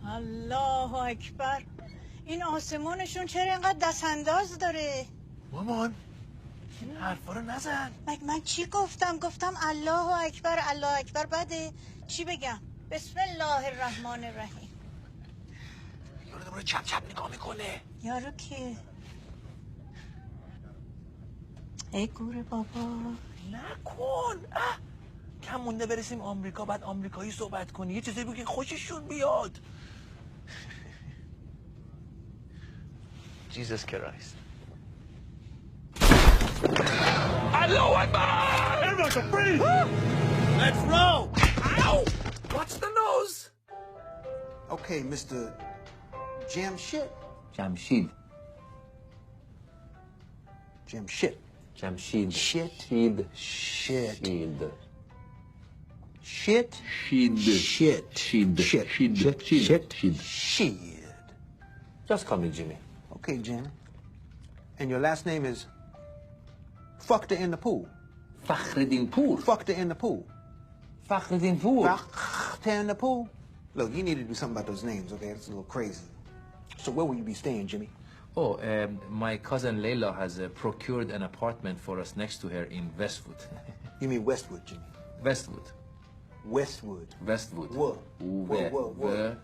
الله اکبر. این آسمونشون چرا اینقدر دست انداز داره؟ مامان این حرفا رو نزن. من چی گفتم؟ گفتم الله اکبر. الله اکبر بده؟ چی بگم؟ بسم الله الرحمن الرحیم. یارو داره چپ چپ نگاه میکنه. یارو که ای گوره بابا نکن. کم مونده برسیم آمریکا، بعد آمریکایی صحبت کنی، یه چیزی بگی خوششون بیاد. Jesus Christ. الله اکبر. Everyone freeze. Let's roll. Ow! Watch the nose. Okay, Mr. Jamshid. Jamshid. Jamshid. Jamshid. Shit. Shid. Shit. Shid. Shit. Shid. Shit. Shid. Shit. Shid. Shit. Shid. Shit. Shid. Shit. Just call me Jimmy. Okay, Jimmy. And your last name is Fucked in the pool. Fakhreddin Pool. Fucked in the pool. Fakhreddin Pool. Fucked in the pool. Look, you need to do something about those names, okay? It's a little crazy. So where will you be staying, Jimmy? Oh, my cousin Layla has procured an apartment for us next to her in Westwood. You mean Westwood, Jimmy? Westwood. Westwood. Westwood. What? What?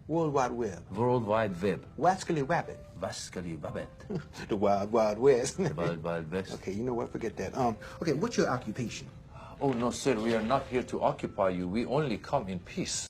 World Wide Web. World Wide Web. Wascally Rabbit. Wascally Rabbit. The Wild Wild West. The Wild Wild West. Okay, you know what? Forget that. Okay, what's your occupation? Oh, no, sir. We are not here to occupy you. We only come in peace.